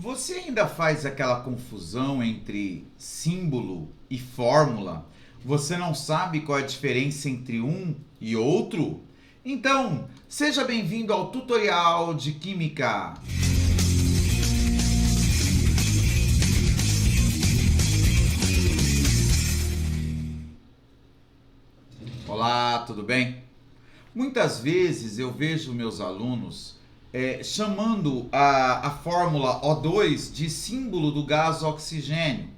Você ainda faz aquela confusão entre símbolo e fórmula? Você não sabe qual é a diferença entre um e outro? Então, seja bem-vindo ao tutorial de Química. Olá, tudo bem? Muitas vezes eu vejo meus alunos chamando a fórmula O2 de símbolo do gás oxigênio.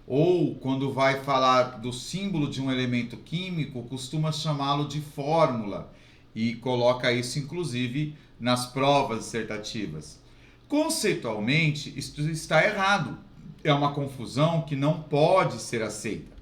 Ou quando vai falar do símbolo de um elemento químico, costuma chamá-lo de fórmula e coloca isso inclusive nas provas dissertativas. Conceitualmente, isso está errado. É uma confusão que não pode ser aceita.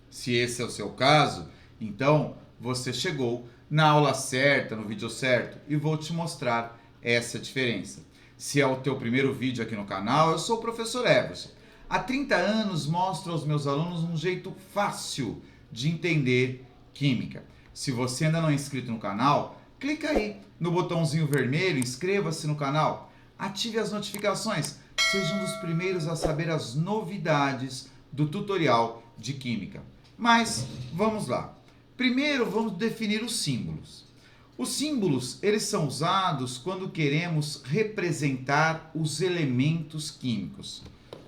Se esse é o seu caso, então você chegou na aula certa, no vídeo certo, e vou te mostrar essa diferença. Se é o teu primeiro vídeo aqui no canal, eu sou o professor Everson. Há 30 anos mostro aos meus alunos um jeito fácil de entender química. Se você ainda não é inscrito no canal, clica aí no botãozinho vermelho, inscreva-se no canal, ative as notificações, seja um dos primeiros a saber as novidades do tutorial de química. Mas vamos lá. Primeiro vamos definir os símbolos. Os símbolos, eles são usados quando queremos representar os elementos químicos.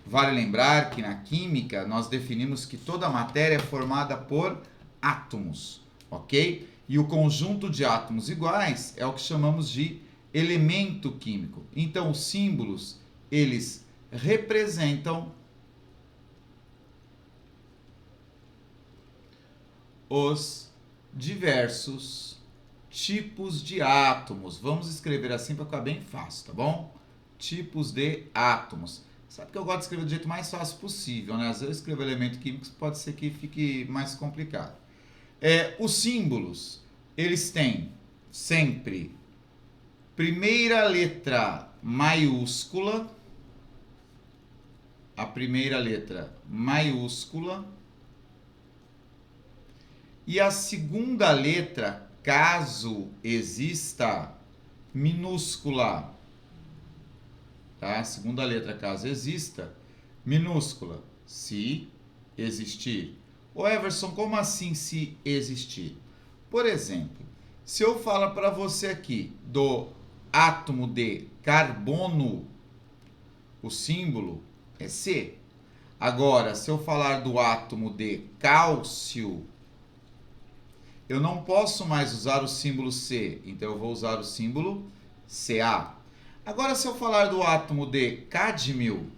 Vale lembrar que na química nós definimos que toda matéria é formada por átomos, ok? E o conjunto de átomos iguais é o que chamamos de elemento químico. Então os símbolos, eles representam os diversos tipos de átomos. Vamos escrever assim para ficar bem fácil, tá bom? Tipos de átomos. Sabe que eu gosto de escrever do jeito mais fácil possível, né? Às vezes eu escrevo elemento químico, pode ser que fique mais complicado. Os símbolos, eles têm sempre primeira letra maiúscula, a primeira letra maiúscula, e a segunda letra, caso exista, minúscula. Tá? A segunda letra, caso exista, minúscula, se existir. Ô Everson, como assim se existir? Por exemplo, se eu falar para você aqui do átomo de carbono, o símbolo é C. Agora, se eu falar do átomo de cálcio, eu não posso mais usar o símbolo C, então eu vou usar o símbolo Ca. Agora, se eu falar do átomo de cádmio,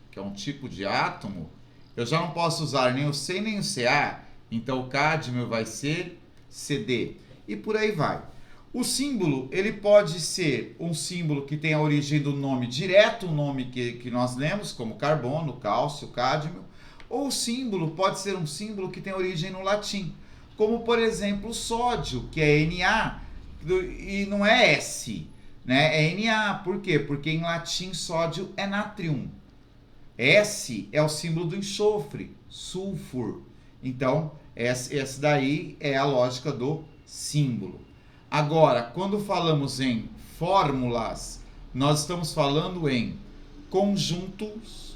que é um tipo de átomo, eu já não posso usar nem o C nem o Ca, então o cádmio vai ser Cd. E por aí vai. O símbolo, ele pode ser um símbolo que tem a origem do nome direto, o nome que nós lemos, como carbono, cálcio, cádmio, ou o símbolo pode ser um símbolo que tem origem no latim, como por exemplo o sódio, que é Na, e não é S, né? É Na, por quê? Porque em latim sódio é natrium. S é o símbolo do enxofre, sulfur. Então, essa daí é a lógica do símbolo. Agora, quando falamos em fórmulas, nós estamos falando em conjuntos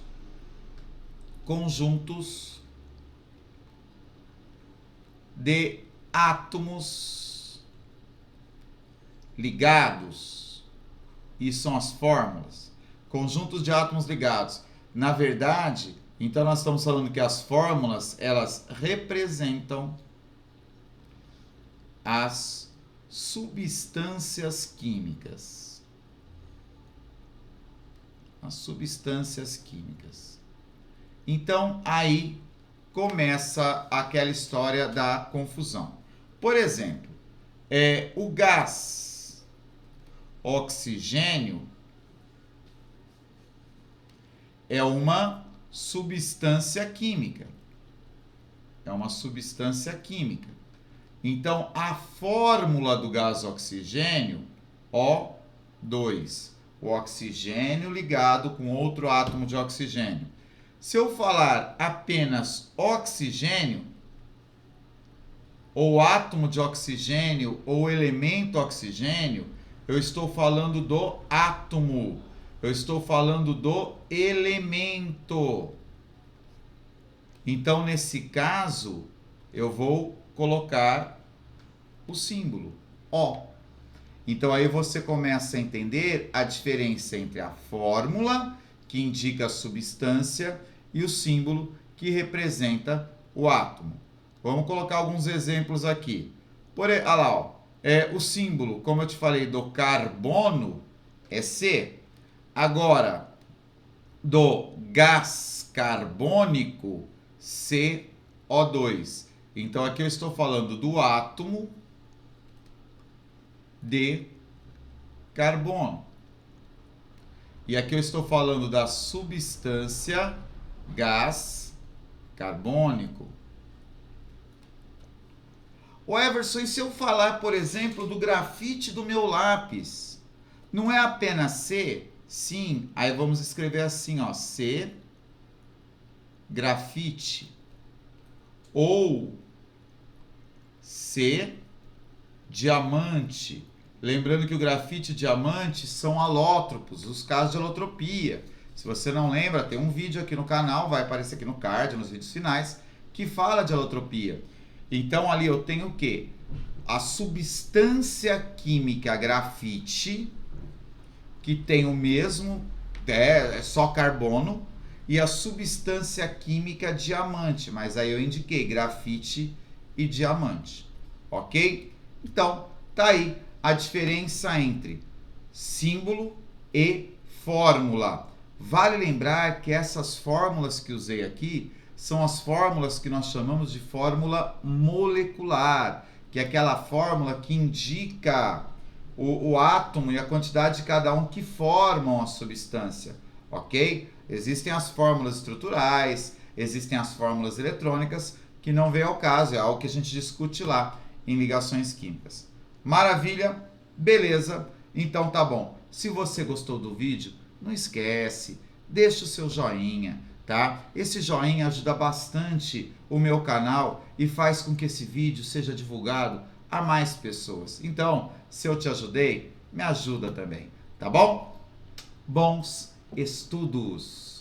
de átomos ligados. Isso são as fórmulas. Conjuntos de átomos ligados. Na verdade, então nós estamos falando que as fórmulas, elas representam as substâncias químicas. As substâncias químicas. Então, aí começa aquela história da confusão. Por exemplo, o gás oxigênio é uma substância química. É uma substância química. Então, a fórmula do gás oxigênio, O2. O oxigênio ligado com outro átomo de oxigênio. Se eu falar apenas oxigênio, ou átomo de oxigênio, ou elemento oxigênio, eu estou falando do átomo. Eu estou falando do elemento. Então, nesse caso, eu vou colocar o símbolo O. Então, aí você começa a entender a diferença entre a fórmula, que indica a substância, e o símbolo, que representa o átomo. Vamos colocar alguns exemplos aqui. Olha lá, ó. O símbolo, como eu te falei, do carbono é C. Agora, do gás carbônico, CO2. Então, aqui eu estou falando do átomo de carbono. E aqui eu estou falando da substância gás carbônico. Ô Everson, e se eu falar, por exemplo, do grafite do meu lápis? Não é apenas C? Sim. Aí vamos escrever assim, ó, C, grafite. Ou C, diamante. Lembrando que o grafite e o diamante são alótropos, os casos de alotropia. Se você não lembra, tem um vídeo aqui no canal, vai aparecer aqui no card, nos vídeos finais, que fala de alotropia. Então ali eu tenho o quê? A substância química grafite, que tem o mesmo, é só carbono, e a substância química diamante, mas aí eu indiquei grafite e diamante, ok? Então, tá aí a diferença entre símbolo e fórmula. Vale lembrar que essas fórmulas que usei aqui são as fórmulas que nós chamamos de fórmula molecular, que é aquela fórmula que indica o átomo e a quantidade de cada um que formam a substância, ok? Existem as fórmulas estruturais, existem as fórmulas eletrônicas, que não vem ao caso, é algo que a gente discute lá em ligações químicas. Maravilha? Beleza? Então tá bom. Se você gostou do vídeo, não esquece, deixa o seu joinha, tá? Esse joinha ajuda bastante o meu canal e faz com que esse vídeo seja divulgado a mais pessoas. Então, se eu te ajudei, me ajuda também, tá bom? Bons estudos!